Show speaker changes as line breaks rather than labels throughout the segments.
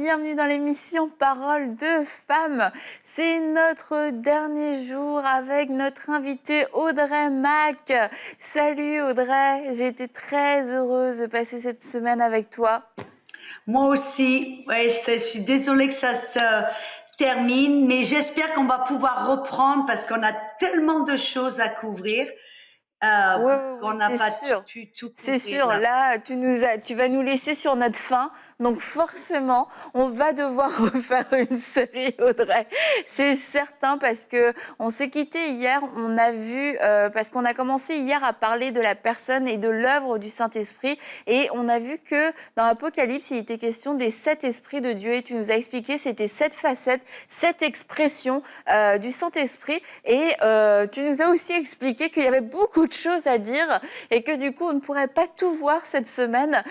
bienvenue dans l'émission Parole de femmes. C'est notre dernier jour avec notre invitée Audrey Mac. Salut Audrey, j'ai été très heureuse de passer cette semaine avec toi.
Moi aussi, ouais, je suis désolée que ça se termine, mais j'espère qu'on va pouvoir reprendre parce qu'on a tellement de choses à couvrir
Oui,
qu'on
oui,
n'a
c'est
pas
sûr.
pu tout
C'est
couvrir
sûr,
là.
là, tu vas nous laisser sur notre faim. Donc forcément, on va devoir refaire une série, Audrey. C'est certain parce que on s'est quitté hier, on a vu, parce qu'on a commencé hier à parler de la personne et de l'œuvre du Saint-Esprit. Et on a vu que dans l'Apocalypse, il était question des 7 esprits de Dieu. Et tu nous as expliqué, c'était 7 facettes, 7 expressions du Saint-Esprit. Et tu nous as aussi expliqué qu'il y avait beaucoup de choses à dire et que du coup, on ne pourrait pas tout voir cette semaine.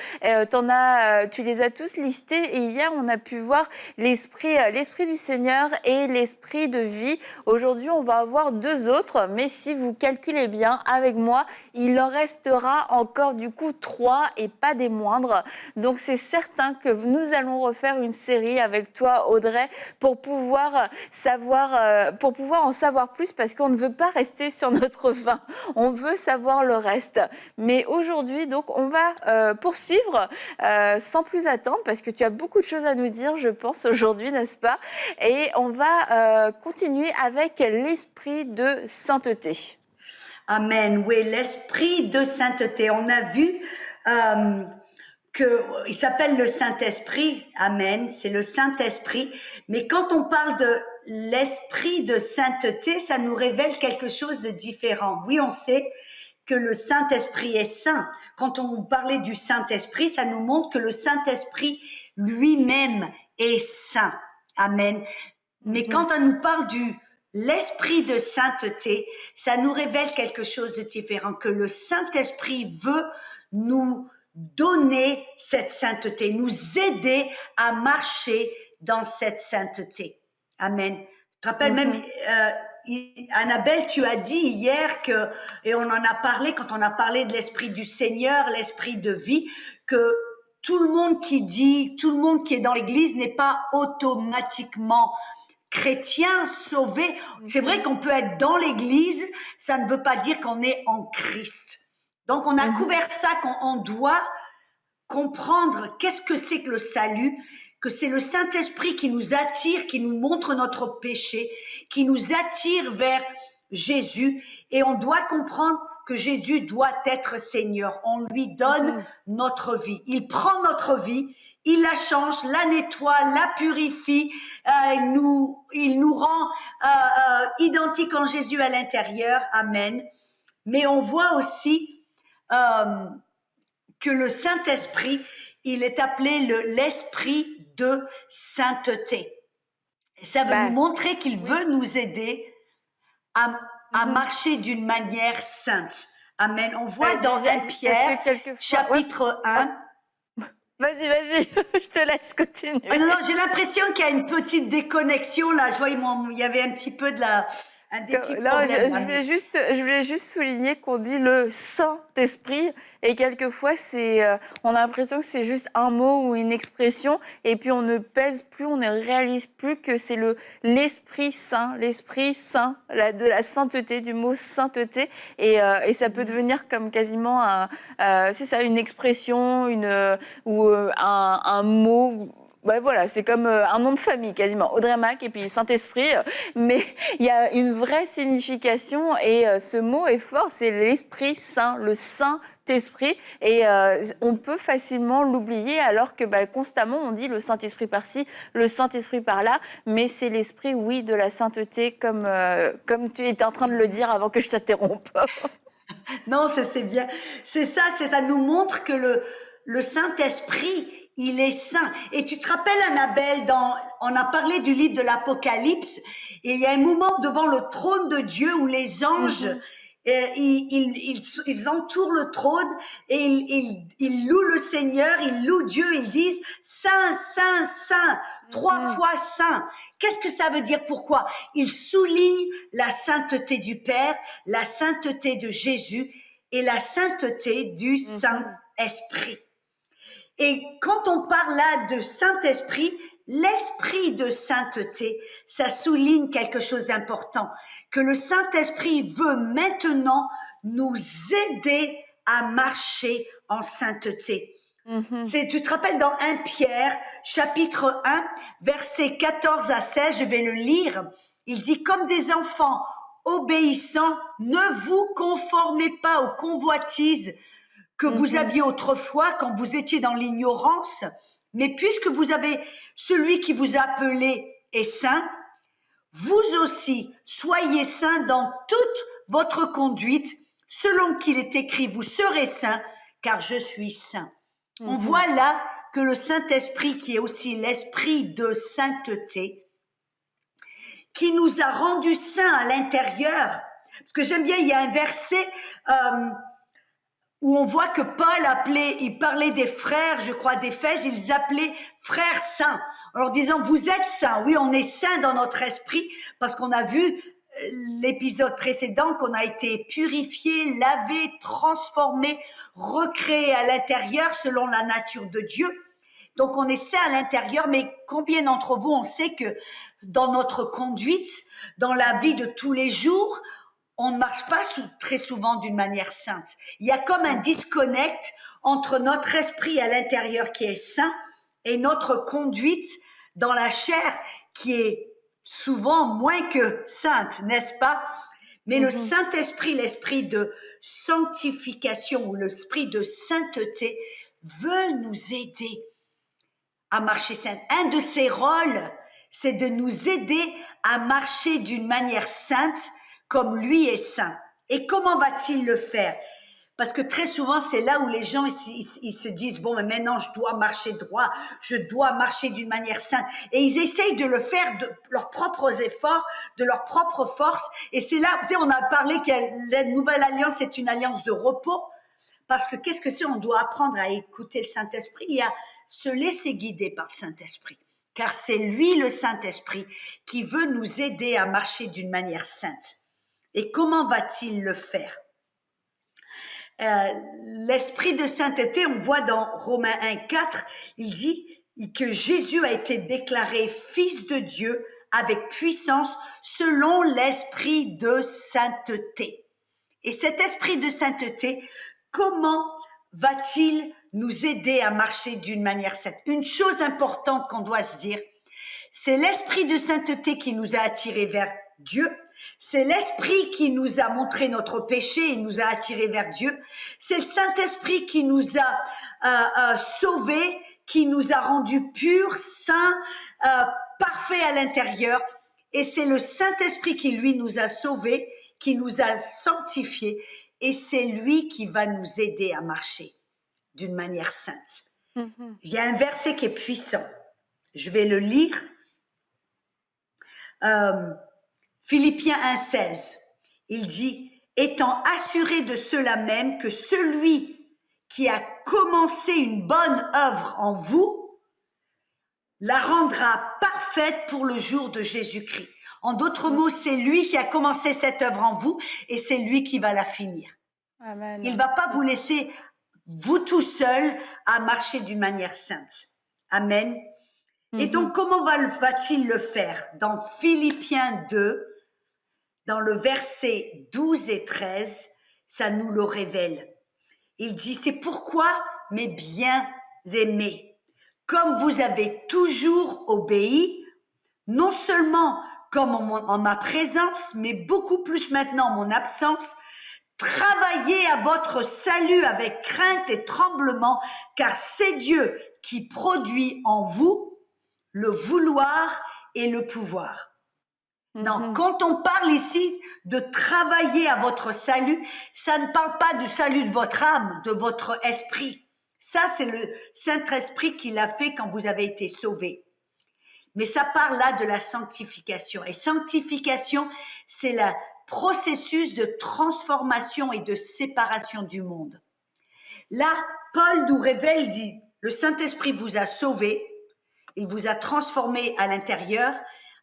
Tu les as tous listés et hier, on a pu voir l'esprit du Seigneur et l'esprit de vie. Aujourd'hui, on va avoir 2 autres, mais si vous calculez bien avec moi, il en restera encore du coup 3 et pas des moindres. Donc, c'est certain que nous allons refaire une série avec toi, Audrey, pour pouvoir en savoir plus parce qu'on ne veut pas rester sur notre faim. On veut savoir le reste. Mais aujourd'hui, donc, on va poursuivre sans plus attendre parce que tu as beaucoup de choses à nous dire, je pense, aujourd'hui, n'est-ce pas? Et on va continuer avec l'esprit de sainteté.
Amen. Oui, l'esprit de sainteté. On a vu qu'il s'appelle le Saint-Esprit. Amen. C'est le Saint-Esprit. Mais quand on parle de l'esprit de sainteté, ça nous révèle quelque chose de différent. Oui, on sait que le Saint-Esprit est saint. Quand on parlait du Saint-Esprit, ça nous montre que le Saint-Esprit lui-même est saint. Amen. Mais quand on nous parle du l'esprit de sainteté, ça nous révèle quelque chose de différent, que le Saint-Esprit veut nous donner cette sainteté, nous aider à marcher dans cette sainteté. Amen. Je te rappelle même, Annabelle, tu as dit hier que, et on en a parlé quand on a parlé de l'esprit du Seigneur, l'esprit de vie, que tout le monde qui est dans l'église n'est pas automatiquement chrétien, sauvé. C'est vrai qu'on peut être dans l'église, ça ne veut pas dire qu'on est en Christ. Donc on a couvert ça, qu'on doit comprendre qu'est-ce que c'est que le salut, que c'est le Saint-Esprit qui nous attire, qui nous montre notre péché, qui nous attire vers Jésus, et on doit comprendre que Jésus doit être Seigneur. On lui donne notre vie. Il prend notre vie, il la change, la nettoie, la purifie, il nous rend identiques en Jésus à l'intérieur. Amen. Mais on voit aussi que le Saint-Esprit, il est appelé l'esprit de sainteté. Et ça veut nous montrer qu'il veut nous aider à marcher d'une manière sainte. Amen. On voit dans 1 Pierre, chapitre 1.
Vas-y, je te laisse continuer.
Non, j'ai l'impression qu'il y a une petite déconnexion là. Je vois, il y avait un petit peu de un des petits problèmes.
Je voulais juste souligner qu'on dit le Saint-Esprit et quelquefois on a l'impression que c'est juste un mot ou une expression et puis on ne pèse plus, on ne réalise plus que c'est l'Esprit Saint, de la sainteté, du mot sainteté et ça peut devenir comme quasiment une expression, un mot. Ouais, voilà, c'est comme un nom de famille quasiment, Audrey Mac et puis Saint-Esprit, mais il y a une vraie signification et ce mot est fort, c'est l'Esprit Saint, le Saint-Esprit et on peut facilement l'oublier alors que constamment on dit le Saint-Esprit par-ci, le Saint-Esprit par-là, mais c'est l'Esprit, oui, de la sainteté comme tu étais en train de le dire avant que je t'interrompe.
Non, c'est bien, c'est ça nous montre que le Saint-Esprit, il est saint. Et tu te rappelles, Annabelle, on a parlé du livre de l'Apocalypse, et il y a un moment devant le trône de Dieu où les anges, ils entourent le trône et ils louent le Seigneur, ils louent Dieu, ils disent Saint, Saint, Saint, 3 fois Saint. Qu'est-ce que ça veut dire? Pourquoi? Ils soulignent la sainteté du Père, la sainteté de Jésus et la sainteté du Saint-Esprit. Et quand on parle là de Saint-Esprit, l'esprit de sainteté, ça souligne quelque chose d'important, que le Saint-Esprit veut maintenant nous aider à marcher en sainteté. Tu te rappelles dans 1 Pierre, chapitre 1, versets 14 à 16, je vais le lire. Il dit, comme des enfants obéissants, ne vous conformez pas aux convoitises que vous aviez autrefois quand vous étiez dans l'ignorance, mais puisque vous avez celui qui vous a appelé est saint, vous aussi soyez saints dans toute votre conduite, selon qu'il est écrit, vous serez saints, car je suis saint. On voit là que le Saint-Esprit, qui est aussi l'esprit de sainteté, qui nous a rendus saints à l'intérieur, parce que j'aime bien, il y a un verset où on voit que Paul il parlait des frères, je crois, d'Éphèse, ils appelaient frères saints. Alors disant, vous êtes saints, oui, on est saints dans notre esprit, parce qu'on a vu l'épisode précédent qu'on a été purifié, lavé, transformé, recréé à l'intérieur selon la nature de Dieu. Donc on est saint à l'intérieur, mais combien d'entre vous on sait que dans notre conduite, dans la vie de tous les jours, on ne marche pas très souvent d'une manière sainte. Il y a comme un disconnect entre notre esprit à l'intérieur qui est saint et notre conduite dans la chair qui est souvent moins que sainte, n'est-ce pas? Mais le Saint-Esprit, l'esprit de sanctification ou l'esprit de sainteté veut nous aider à marcher saint. Un de ses rôles, c'est de nous aider à marcher d'une manière sainte comme lui est saint. Et comment va-t-il le faire? Parce que très souvent, c'est là où les gens ils se disent, bon, mais maintenant, je dois marcher droit, je dois marcher d'une manière sainte. Et ils essayent de le faire de leurs propres efforts, de leur propre force. Et c'est là, tu sais, on a parlé que la nouvelle alliance est une alliance de repos. Parce que qu'est-ce que c'est? On doit apprendre à écouter le Saint-Esprit et à se laisser guider par le Saint-Esprit. Car c'est lui, le Saint-Esprit, qui veut nous aider à marcher d'une manière sainte. Et comment va-t-il le faire? L'esprit de sainteté, on voit dans Romains 1,4, il dit que Jésus a été déclaré fils de Dieu avec puissance selon l'esprit de sainteté. Et cet esprit de sainteté, comment va-t-il nous aider à marcher d'une manière sainte? Une chose importante qu'on doit se dire, c'est l'esprit de sainteté qui nous a attirés vers Dieu. C'est l'Esprit qui nous a montré notre péché et nous a attirés vers Dieu. C'est le Saint-Esprit qui nous a sauvés, qui nous a rendus purs, saints, parfaits à l'intérieur. Et c'est le Saint-Esprit qui, lui, nous a sauvés, qui nous a sanctifiés. Et c'est lui qui va nous aider à marcher d'une manière sainte. Il y a un verset qui est puissant. Je vais le lire. Philippiens 1,16, il dit, étant assuré de cela même que celui qui a commencé une bonne œuvre en vous, la rendra parfaite pour le jour de Jésus-Christ. En d'autres mots, c'est lui qui a commencé cette œuvre en vous et c'est lui qui va la finir.
Amen.
Il ne va pas vous laisser, vous tout seul, à marcher d'une manière sainte. Amen. Et donc, comment va-t-il le faire? Dans Philippiens 2, dans le verset 12 et 13, ça nous le révèle. Il dit, c'est pourquoi, mes bien-aimés, comme vous avez toujours obéi, non seulement comme en ma présence, mais beaucoup plus maintenant en mon absence, travaillez à votre salut avec crainte et tremblement, car c'est Dieu qui produit en vous le vouloir et le pouvoir. Non, quand on parle ici de travailler à votre salut, ça ne parle pas du salut de votre âme, de votre esprit. Ça, c'est le Saint-Esprit qui l'a fait quand vous avez été sauvés. Mais ça parle là de la sanctification. Et sanctification, c'est le processus de transformation et de séparation du monde. Là, Paul nous révèle, dit, le Saint-Esprit vous a sauvés, il vous a transformés à l'intérieur.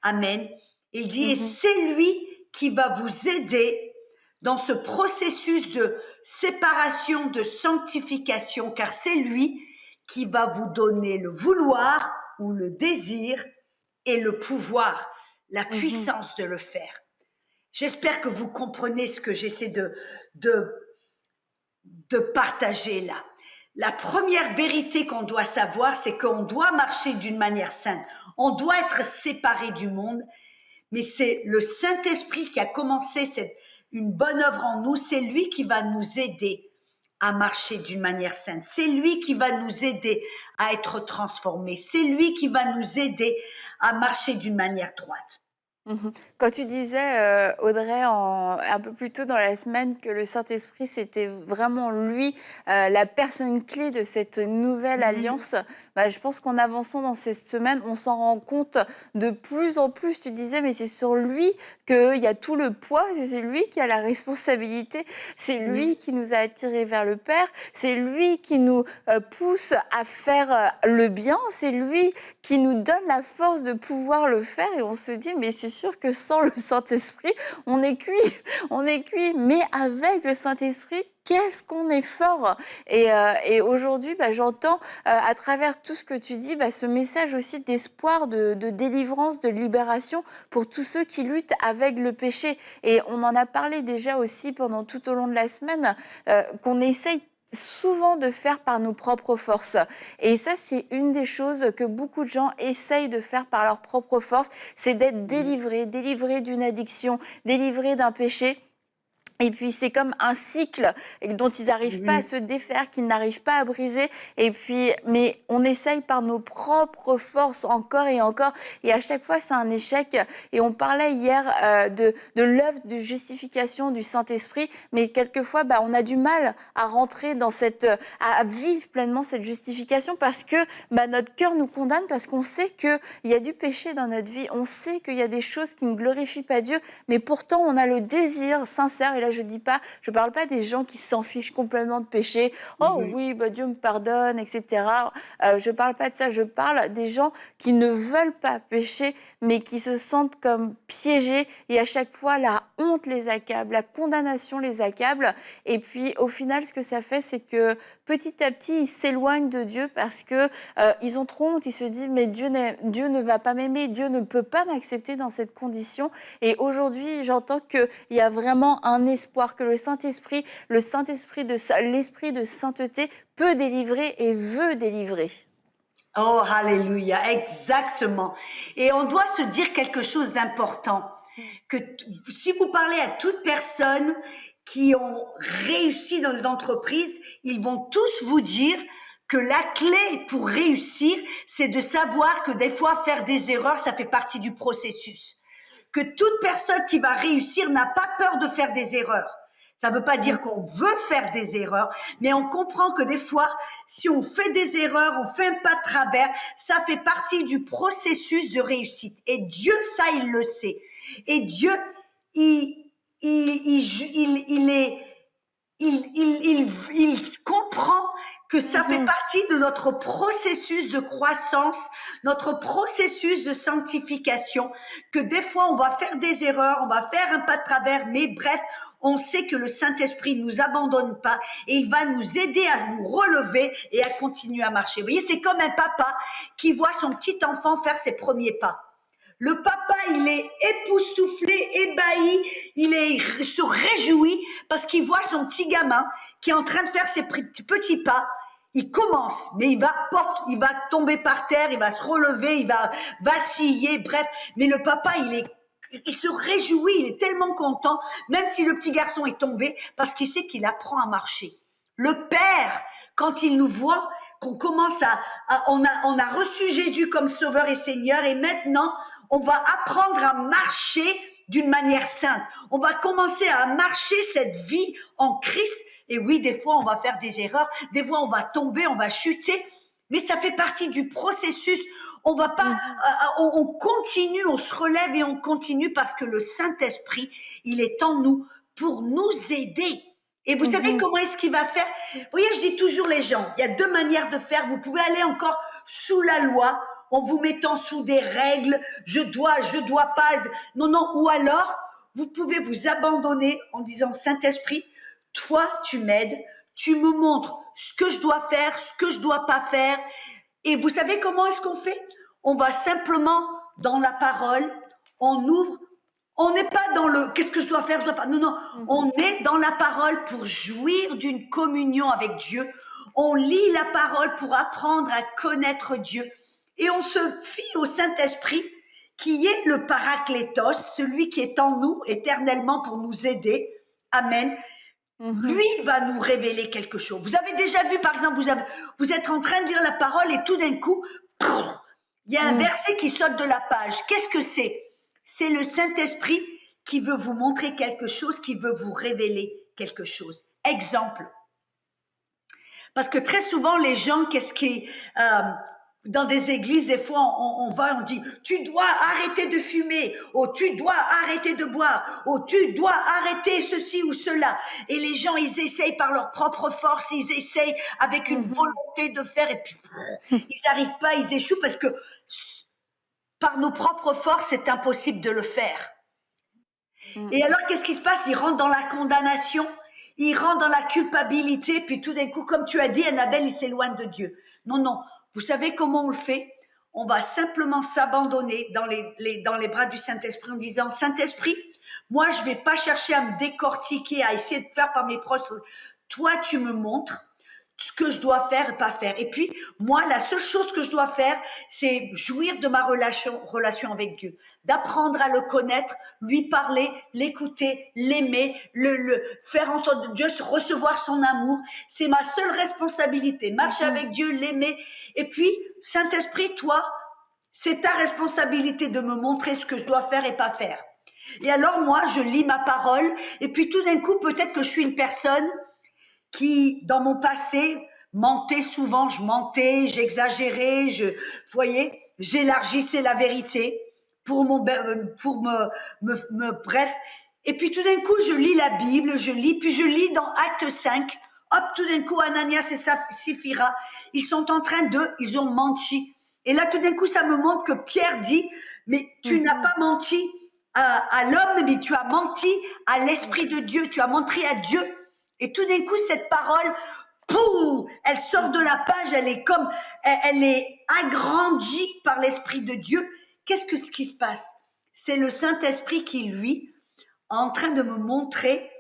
Amen. Il dit, et c'est lui qui va vous aider dans ce processus de séparation, de sanctification, car c'est lui qui va vous donner le vouloir ou le désir et le pouvoir, la
Mhm.
puissance de le faire. J'espère que vous comprenez ce que j'essaie de partager là. La première vérité qu'on doit savoir, c'est qu'on doit marcher d'une manière sainte. On doit être séparé du monde, mais c'est le Saint-Esprit qui a commencé une bonne œuvre en nous. C'est lui qui va nous aider à marcher d'une manière sainte. C'est lui qui va nous aider à être transformés. C'est lui qui va nous aider à marcher d'une manière droite.
Mhm. Quand tu disais, Audrey, un peu plus tôt dans la semaine, que le Saint-Esprit, c'était vraiment lui, la personne clé de cette nouvelle
Mhm.
alliance, bah, je pense qu'en avançant dans cette semaine, on s'en rend compte de plus en plus. Tu disais, mais c'est sur lui qu'il y a tout le poids, c'est lui qui a la responsabilité, c'est
Mhm.
lui qui nous a attirés vers le Père, c'est lui qui nous pousse à faire le bien, c'est lui qui nous donne la force de pouvoir le faire, et on se dit, mais c'est sûr que sans le Saint-Esprit, on est cuit, on est cuit, mais avec le Saint-Esprit, qu'est-ce qu'on est fort. Et aujourd'hui, bah, j'entends à travers tout ce que tu dis, bah, ce message aussi d'espoir, de délivrance, de libération pour tous ceux qui luttent avec le péché. Et on en a parlé déjà aussi pendant tout au long de la semaine, qu'on essaye souvent de faire par nos propres forces. Et ça, c'est une des choses que beaucoup de gens essayent de faire par leurs propres forces, c'est d'être délivrés d'une addiction, délivrés d'un péché. Et puis c'est comme un cycle dont ils n'arrivent pas à
Mhm.
se défaire, qu'ils n'arrivent pas à briser. Et puis, mais on essaye par nos propres forces encore et encore. Et à chaque fois, c'est un échec. Et on parlait hier de l'œuvre de justification du Saint-Esprit. Mais quelquefois, bah, on a du mal à rentrer dans à vivre pleinement cette justification parce que bah, notre cœur nous condamne, parce qu'on sait qu'il y a du péché dans notre vie. On sait qu'il y a des choses qui ne glorifient pas Dieu. Mais pourtant, on a le désir sincère. Et là, je parle pas des gens qui s'en fichent complètement de péché. Oh
Mhm.
oui, bah, Dieu me pardonne, etc. Je parle pas de ça. Je parle des gens qui ne veulent pas pécher, mais qui se sentent comme piégés. Et à chaque fois, la honte les accable, la condamnation les accable. Et puis, au final, ce que ça fait, c'est que petit à petit, ils s'éloignent de Dieu parce que ils ont trop honte. Ils se disent, mais Dieu ne va pas m'aimer, Dieu ne peut pas m'accepter dans cette condition. Et aujourd'hui, j'entends qu'il y a vraiment un espoir, que l'esprit de sainteté peut délivrer et veut délivrer.
Oh, alléluia, exactement. Et on doit se dire quelque chose d'important, que si vous parlez à toute personne qui ont réussi dans les entreprises, ils vont tous vous dire que la clé pour réussir, c'est de savoir que des fois faire des erreurs, ça fait partie du processus. Que toute personne qui va réussir n'a pas peur de faire des erreurs. Ça ne veut pas dire qu'on veut faire des erreurs, mais on comprend que des fois, si on fait des erreurs, on fait un pas de travers, ça fait partie du processus de réussite. Et Dieu, ça, il le sait. Et Dieu, il est, il comprend que ça fait
Mhm.
partie de notre processus de croissance, notre processus de sanctification, que des fois on va faire des erreurs, on va faire un pas de travers, mais bref, on sait que le Saint-Esprit ne nous abandonne pas et il va nous aider à nous relever et à continuer à marcher. Vous voyez, c'est comme un papa qui voit son petit enfant faire ses premiers pas. Le papa, il est époustouflé, ébahi, se réjouit parce qu'il voit son petit gamin qui est en train de faire ses petits pas. Il commence, mais il va tomber par terre, il va se relever, il va vaciller, bref. Mais le papa, il se réjouit, il est tellement content, même si le petit garçon est tombé, parce qu'il sait qu'il apprend à marcher. Le Père, quand il nous voit, qu'on commence on a reçu Jésus comme Sauveur et Seigneur, et maintenant, on va apprendre à marcher d'une manière sainte. On va commencer à marcher cette vie en Christ. Et oui, des fois, on va faire des erreurs, des fois, on va tomber, on va chuter, mais ça fait partie du processus. On va pas,
Mhm.
on continue, on se relève et on continue parce que le Saint-Esprit, il est en nous pour nous aider. Et vous savez
Mhm.
comment est-ce qu'il va faire? Vous voyez, je dis toujours les gens, il y a deux manières de faire. Vous pouvez aller encore sous la loi, en vous mettant sous des règles, je dois pas. Non, non. Ou alors, vous pouvez vous abandonner en disant, Saint-Esprit, toi, tu m'aides, tu me montres ce que je dois faire, ce que je dois pas faire. Et vous savez comment est-ce qu'on fait? on va simplement dans la parole, on ouvre, on n'est pas dans le qu'est-ce que je dois faire, je dois pas. Non, non, on est dans la parole pour jouir d'une communion avec Dieu. On lit la parole pour apprendre à connaître Dieu. Et on se fie au Saint-Esprit qui est le Paraclétos, celui qui est en nous éternellement pour nous aider. Amen. Lui va nous révéler quelque chose. Vous avez déjà vu, par exemple, vous êtes en train de lire la parole et tout d'un coup, il y a un verset qui saute de la page. Qu'est-ce que c'est? C'est le Saint-Esprit qui veut vous montrer quelque chose, qui veut vous révéler quelque chose. Exemple. Parce que très souvent, les gens, dans des églises, des fois, on dit, tu dois arrêter de fumer, ou tu dois arrêter de boire, ou tu dois arrêter ceci ou cela. Et les gens, ils essayent par leur propre force, ils essayent avec une volonté de faire, et puis ils n'arrivent pas, ils échouent parce que par nos propres forces, c'est impossible de le faire. Et alors, qu'est-ce qui se passe? Ils rentrent dans la condamnation, ils rentrent dans la culpabilité, puis tout d'un coup, comme tu as dit, Annabelle, ils s'éloignent de Dieu. Non, non. Vous savez comment on le fait? On va simplement s'abandonner dans les bras du Saint-Esprit en disant, Saint-Esprit, moi, je vais pas chercher à me décortiquer, à essayer de faire par mes propres. Toi, tu me montres ce que je dois faire et pas faire. Et puis, moi, la seule chose que je dois faire, c'est jouir de ma relation avec Dieu, d'apprendre à le connaître, lui parler, l'écouter, l'aimer, le faire en sorte de Dieu, recevoir son amour. C'est ma seule responsabilité, marcher avec Dieu, l'aimer. Et puis, Saint-Esprit, toi, c'est ta responsabilité de me montrer ce que je dois faire et pas faire. Et alors, moi, je lis ma parole, et puis tout d'un coup, peut-être que je suis une personne qui, dans mon passé, mentait souvent, je mentais, j'exagérais, vous voyez, j'élargissais la vérité bref. Et puis tout d'un coup, je lis la Bible, puis je lis dans Acte 5, hop, tout d'un coup, Ananias et Saphira, ils ont menti. Et là, tout d'un coup, ça me montre que Pierre dit, mais tu n'as pas menti à l'homme, mais tu as menti à l'Esprit de Dieu, tu as menti à Dieu. Et tout d'un coup, cette parole, poum, elle sort de la page, elle est agrandie par l'Esprit de Dieu. Qu'est-ce qui se passe? C'est le Saint-Esprit qui, lui, est en train de me montrer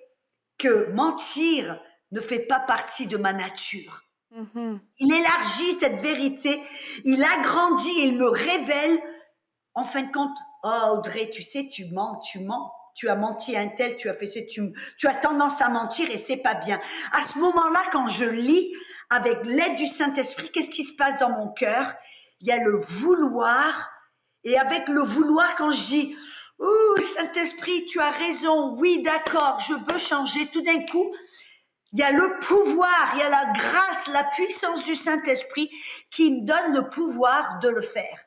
que mentir ne fait pas partie de ma nature. Il élargit cette vérité, il agrandit, il me révèle. En fin de compte, oh Audrey, tu sais, tu mens. Tu as menti à un tel, tu as fait ça, tu as tendance à mentir et c'est pas bien. À ce moment-là, quand je lis avec l'aide du Saint-Esprit, qu'est-ce qui se passe dans mon cœur? Il y a le vouloir. Et avec le vouloir, quand je dis, oh Saint-Esprit, tu as raison, oui, d'accord, je veux changer, tout d'un coup, il y a le pouvoir, il y a la grâce, la puissance du Saint-Esprit qui me donne le pouvoir de le faire.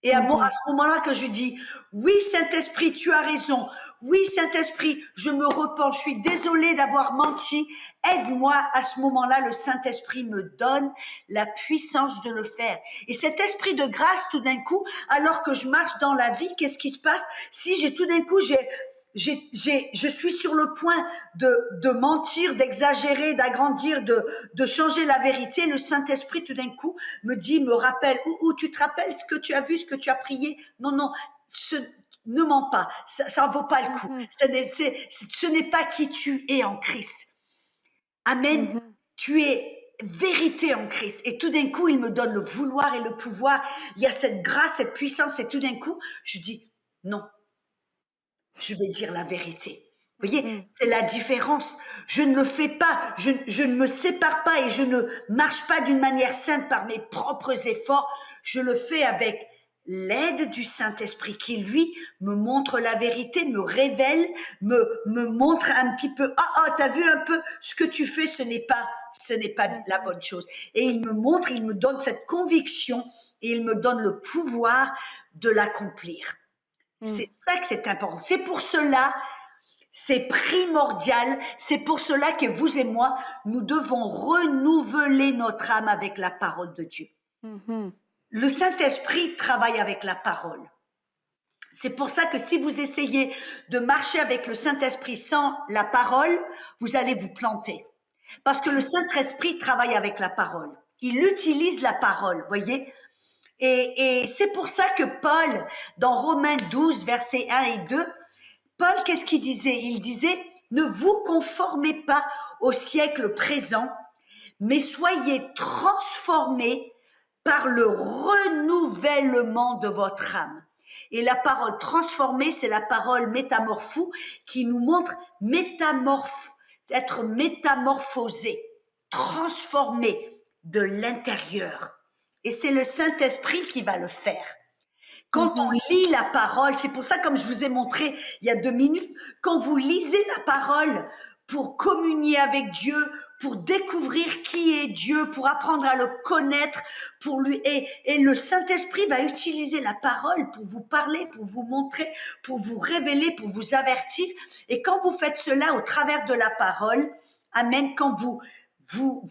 Et à ce moment-là que je dis, oui Saint-Esprit, tu as raison, oui Saint-Esprit, je me repens, je suis désolée d'avoir menti, aide-moi. À ce moment-là, le Saint-Esprit me donne la puissance de le faire. Et cet esprit de grâce, tout d'un coup, alors que je marche dans la vie, qu'est-ce qui se passe? Si je suis sur le point de mentir, d'exagérer, d'agrandir, de changer la vérité. Le Saint-Esprit, tout d'un coup, me rappelle, ou tu te rappelles ce que tu as vu, ce que tu as prié? Non, non, ne mens pas, ça ne vaut pas le coup. Ce n'est pas qui tu es en Christ. Amen. Tu es vérité en Christ. Et tout d'un coup, il me donne le vouloir et le pouvoir. Il y a cette grâce, cette puissance. Et tout d'un coup, je dis non. Je vais dire la vérité. Vous voyez, c'est la différence. Je ne le fais pas, je ne me sépare pas et je ne marche pas d'une manière sainte par mes propres efforts. Je le fais avec l'aide du Saint-Esprit qui, lui, me montre la vérité, me révèle, me montre un petit peu, t'as vu un peu ce que tu fais, ce n'est pas la bonne chose. Et il me montre, il me donne cette conviction et il me donne le pouvoir de l'accomplir. C'est ça que c'est important. C'est pour cela, c'est primordial. C'est pour cela que vous et moi, nous devons renouveler notre âme avec la parole de Dieu. Le Saint-Esprit travaille avec la parole. C'est pour ça que si vous essayez de marcher avec le Saint-Esprit sans la parole, vous allez vous planter. Parce que le Saint-Esprit travaille avec la parole. Il utilise la parole, voyez. Et c'est pour ça que Paul, dans Romains 12, versets 1 et 2, Paul, qu'est-ce qu'il disait? Il disait, ne vous conformez pas au siècle présent, mais soyez transformés par le renouvellement de votre âme. Et la parole transformée, c'est la parole métamorphou qui nous montre être métamorphosé, transformé de l'intérieur. Et c'est le Saint-Esprit qui va le faire. Quand on lit la parole, c'est pour ça, comme je vous ai montré il y a 2 minutes, quand vous lisez la parole pour communier avec Dieu, pour découvrir qui est Dieu, pour apprendre à le connaître, et le Saint-Esprit va utiliser la parole pour vous parler, pour vous montrer, pour vous révéler, pour vous avertir. Et quand vous faites cela au travers de la parole, amen, quand vous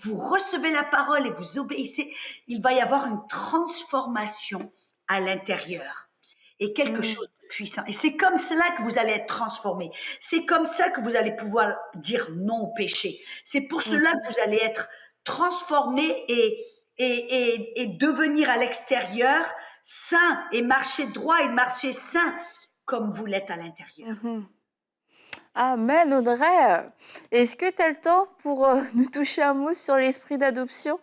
recevez la parole et vous obéissez, il va y avoir une transformation à l'intérieur et quelque chose de puissant. Et c'est comme cela que vous allez être transformé. C'est comme ça que vous allez pouvoir dire non au péché. C'est pour cela que vous allez être transformé et devenir à l'extérieur saint et marcher droit et marcher saint comme vous l'êtes à l'intérieur.
Amen, Audrey. Est-ce que tu as le temps pour nous toucher un mot sur l'esprit d'adoption?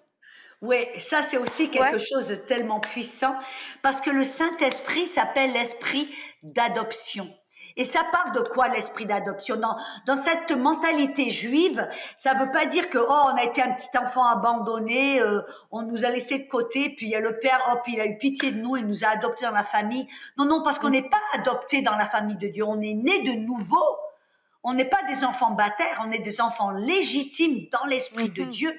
Oui, ça c'est aussi quelque chose de tellement puissant parce que le Saint-Esprit s'appelle l'esprit d'adoption. Et ça parle de quoi l'esprit d'adoption? Dans cette mentalité juive, ça veut pas dire que on a été un petit enfant abandonné, on nous a laissé de côté, puis il y a le père, hop, il a eu pitié de nous, il nous a adoptés dans la famille. Non, non, parce qu'on n'est pas adopté dans la famille de Dieu, on est né de nouveau. On n'est pas des enfants baptêmes, on est des enfants légitimes dans l'esprit de Dieu.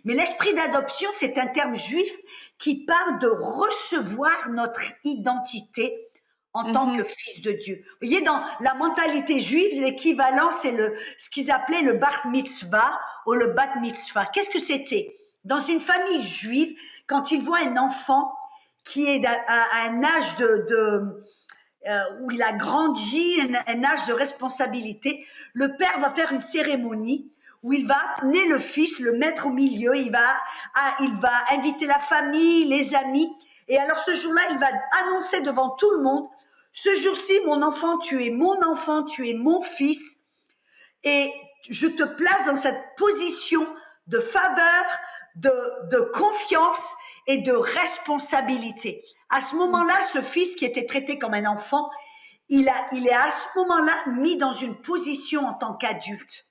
Mais l'esprit d'adoption, c'est un terme juif qui parle de recevoir notre identité en tant que fils de Dieu. Vous voyez, dans la mentalité juive, l'équivalent, c'est ce qu'ils appelaient le bar mitzvah ou le bat mitzvah. Qu'est-ce que c'était? Dans une famille juive, quand ils voient un enfant qui est à un âge où il a grandi, un âge de responsabilité, le père va faire une cérémonie où il va amener le fils, le mettre au milieu, il va inviter la famille, les amis, et alors ce jour-là, il va annoncer devant tout le monde, ce jour-ci, mon enfant, tu es mon fils, et je te place dans cette position de faveur, de confiance et de responsabilité. À ce moment-là, ce fils qui était traité comme un enfant, il est à ce moment-là mis dans une position en tant qu'adulte,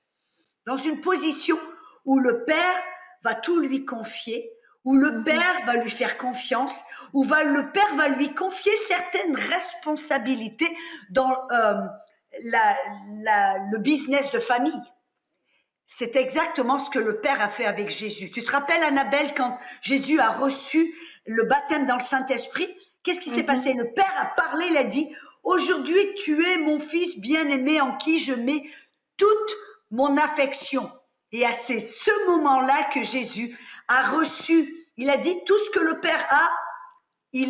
dans une position où le père va tout lui confier, où le père va lui faire confiance, où le père va lui confier certaines responsabilités dans le business de famille. C'est exactement ce que le Père a fait avec Jésus. Tu te rappelles, Annabelle, quand Jésus a reçu le baptême dans le Saint-Esprit? Qu'est-ce qui s'est passé? Le Père a parlé, il a dit, aujourd'hui tu es mon fils bien-aimé en qui je mets toute mon affection. Et c'est ce moment-là que Jésus a reçu. Il a dit, tout ce que le Père a,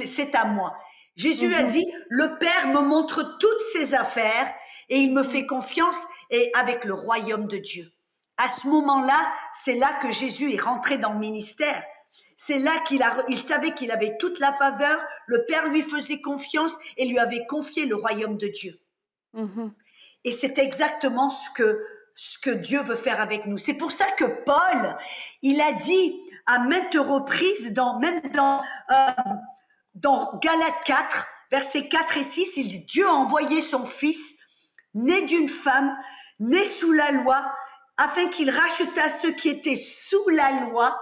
c'est à moi. Jésus a dit, le Père me montre toutes ses affaires et il me fait confiance et avec le royaume de Dieu. À ce moment-là, c'est là que Jésus est rentré dans le ministère. C'est là il savait qu'il avait toute la faveur, le Père lui faisait confiance et lui avait confié le royaume de Dieu. Et c'est exactement ce que Dieu veut faire avec nous. C'est pour ça que Paul, il a dit à maintes reprises, même dans Galates 4, versets 4 et 6, il dit, Dieu a envoyé son fils, né d'une femme, né sous la loi, afin qu'il rachetât ceux qui étaient sous la loi,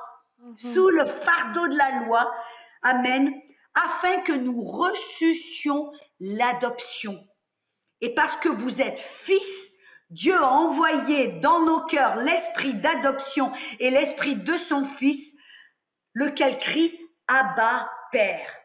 sous le fardeau de la loi, amen, afin que nous reçussions l'adoption. Et parce que vous êtes fils, Dieu a envoyé dans nos cœurs l'esprit d'adoption et l'esprit de son fils, lequel crie « Abba, Père ».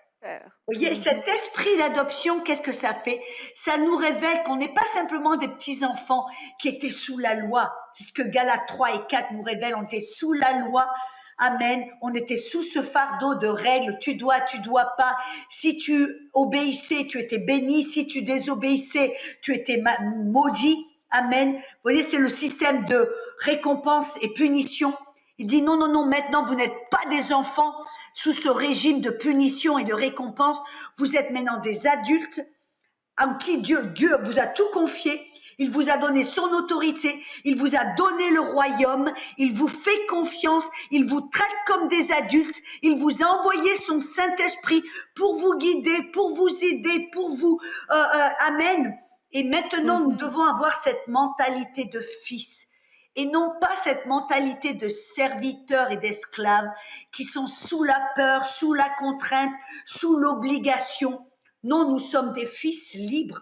Vous voyez, cet esprit d'adoption, qu'est-ce que ça fait? Ça nous révèle qu'on n'est pas simplement des petits-enfants qui étaient sous la loi. C'est ce que Galates 3 et 4 nous révèlent. On était sous la loi. Amen. On était sous ce fardeau de règles. Tu dois pas. Si tu obéissais, tu étais béni. Si tu désobéissais, tu étais maudit. Amen. Vous voyez, c'est le système de récompense et punition. Il dit non, maintenant vous n'êtes pas des enfants sous ce régime de punition et de récompense. Vous êtes maintenant des adultes en qui Dieu vous a tout confié. Il vous a donné son autorité, il vous a donné le royaume, il vous fait confiance, il vous traite comme des adultes, il vous a envoyé son Saint-Esprit pour vous guider, pour vous aider, pour vous... Amen. Et maintenant, nous devons avoir cette mentalité de fils et non pas cette mentalité de serviteurs et d'esclaves qui sont sous la peur, sous la contrainte, sous l'obligation. Non, nous sommes des fils libres.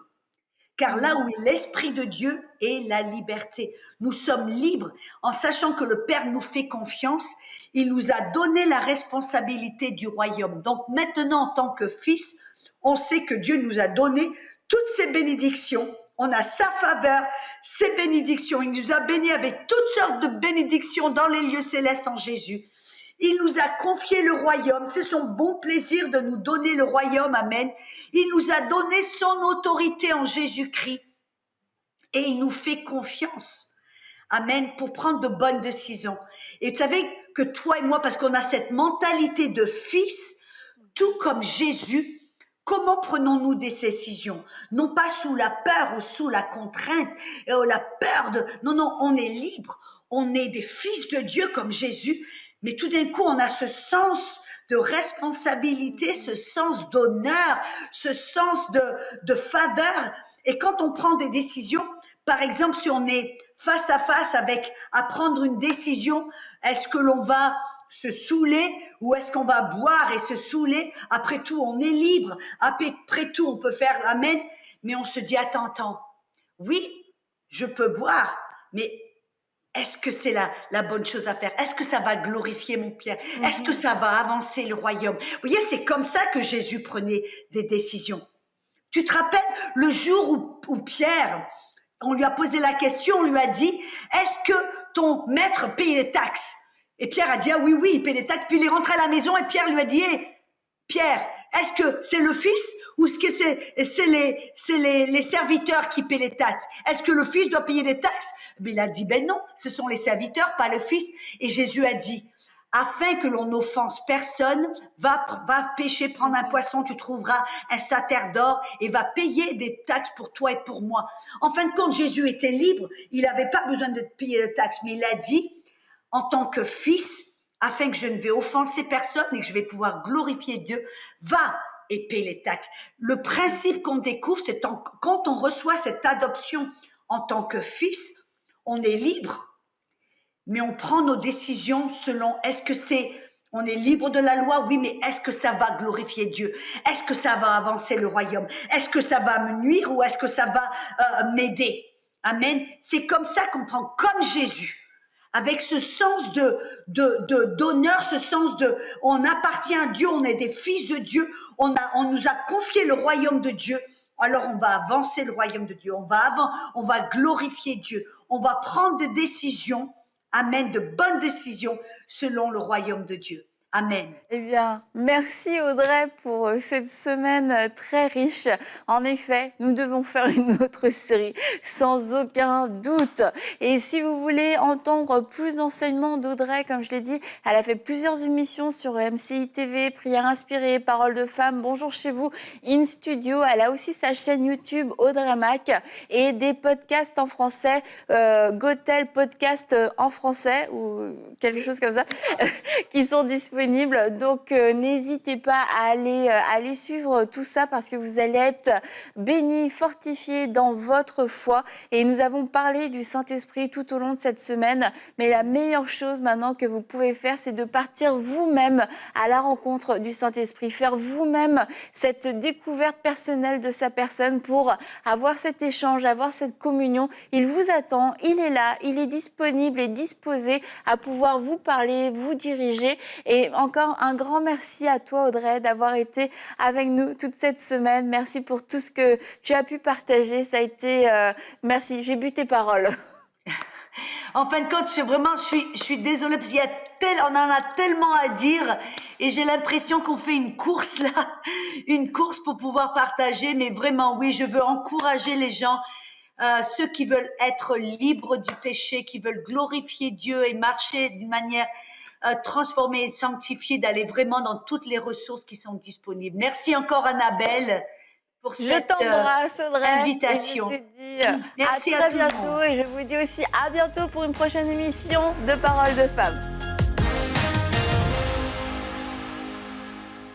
Car là où est l'Esprit de Dieu est la liberté. Nous sommes libres en sachant que le Père nous fait confiance. Il nous a donné la responsabilité du royaume. Donc maintenant, en tant que fils, on sait que Dieu nous a donné toutes ces bénédictions. On a sa faveur, ses bénédictions. Il nous a bénis avec toutes sortes de bénédictions dans les lieux célestes en Jésus. Il nous a confié le royaume. C'est son bon plaisir de nous donner le royaume. Amen. Il nous a donné son autorité en Jésus-Christ. Et il nous fait confiance. Amen. Pour prendre de bonnes décisions. Et vous savez que toi et moi, parce qu'on a cette mentalité de fils, tout comme Jésus, comment prenons-nous des décisions? Non pas sous la peur ou sous la contrainte, la peur de... Non, non, on est libre. On est des fils de Dieu comme Jésus. Mais tout d'un coup, on a ce sens de responsabilité, ce sens d'honneur, ce sens de faveur. Et quand on prend des décisions, par exemple, si on est face à face avec à prendre une décision, est-ce que l'on va se saouler ou est-ce qu'on va boire et se saouler? Après tout, on est libre. Après tout, on peut faire amen. Mais on se dit, attends. Oui, je peux boire, mais est-ce que c'est la bonne chose à faire? Est-ce que ça va glorifier mon Père? Est-ce que ça va avancer le royaume? Vous voyez, c'est comme ça que Jésus prenait des décisions. Tu te rappelles le jour où Pierre, on lui a posé la question, on lui a dit, est-ce que ton maître paye les taxes? Et Pierre a dit, ah oui, il paye les taxes. Puis il est rentré à la maison et Pierre lui a dit, Pierre, est-ce que c'est le fils ou est-ce que c'est les serviteurs qui paient les taxes? Est-ce que le fils doit payer les taxes? Mais il a dit, ben non, ce sont les serviteurs, pas le fils. Et Jésus a dit, afin que l'on n'offense personne, va pêcher, prendre un poisson, tu trouveras un satère d'or et va payer des taxes pour toi et pour moi. En fin de compte, Jésus était libre, il n'avait pas besoin de payer de taxes, mais il a dit, en tant que fils, afin que je ne vais offenser personne et que je vais pouvoir glorifier Dieu, va et paie les taxes. Le principe qu'on découvre, c'est quand on reçoit cette adoption en tant que fils, on est libre, mais on prend nos décisions selon, on est libre de la loi, oui, mais est-ce que ça va glorifier Dieu? Est-ce que ça va avancer le royaume? Est-ce que ça va me nuire ou est-ce que ça va m'aider? Amen. C'est comme ça qu'on prend comme Jésus. Avec ce sens d'honneur, ce sens on appartient à Dieu, on est des fils de Dieu, on nous a confié le royaume de Dieu. Alors on va avancer le royaume de Dieu, on va glorifier Dieu, on va prendre des décisions, amen, de bonnes décisions selon le royaume de Dieu. Amen.
Eh bien, merci Audrey pour cette semaine très riche. En effet, nous devons faire une autre série, sans aucun doute. Et si vous voulez entendre plus d'enseignements d'Audrey, comme je l'ai dit, elle a fait plusieurs émissions sur MCI TV, Prières inspirées, Paroles de femmes, Bonjour chez vous, In Studio. Elle a aussi sa chaîne YouTube Audrey Mac et des podcasts en français, Gotel Podcast en français ou quelque chose comme ça, qui sont disponibles. Donc, n'hésitez pas à aller suivre tout ça parce que vous allez être bénis, fortifiés dans votre foi. Et nous avons parlé du Saint-Esprit tout au long de cette semaine. Mais la meilleure chose maintenant que vous pouvez faire, c'est de partir vous-même à la rencontre du Saint-Esprit. Faire vous-même cette découverte personnelle de sa personne pour avoir cet échange, avoir cette communion. Il vous attend, il est là, il est disponible et disposé à pouvoir vous parler, vous diriger. Et encore un grand merci à toi Audrey d'avoir été avec nous toute cette semaine. Merci pour tout ce que tu as pu partager. Ça a été... merci, j'ai bu tes paroles.
En fin de compte, je suis désolée parce on en a tellement à dire et j'ai l'impression qu'on fait une course là, une course pour pouvoir partager. Mais vraiment, oui, je veux encourager les gens, ceux qui veulent être libres du péché, qui veulent glorifier Dieu et marcher d'une manière transformés et sanctifiés, d'aller vraiment dans toutes les ressources qui sont disponibles. Merci encore Annabelle pour
Je
cette
t'embrasse, Audrey.
invitation.
Et je te dis
Merci
à
à
très
tout le monde.
bientôt. Et je vous dis aussi à bientôt pour une prochaine émission de Paroles de Femmes.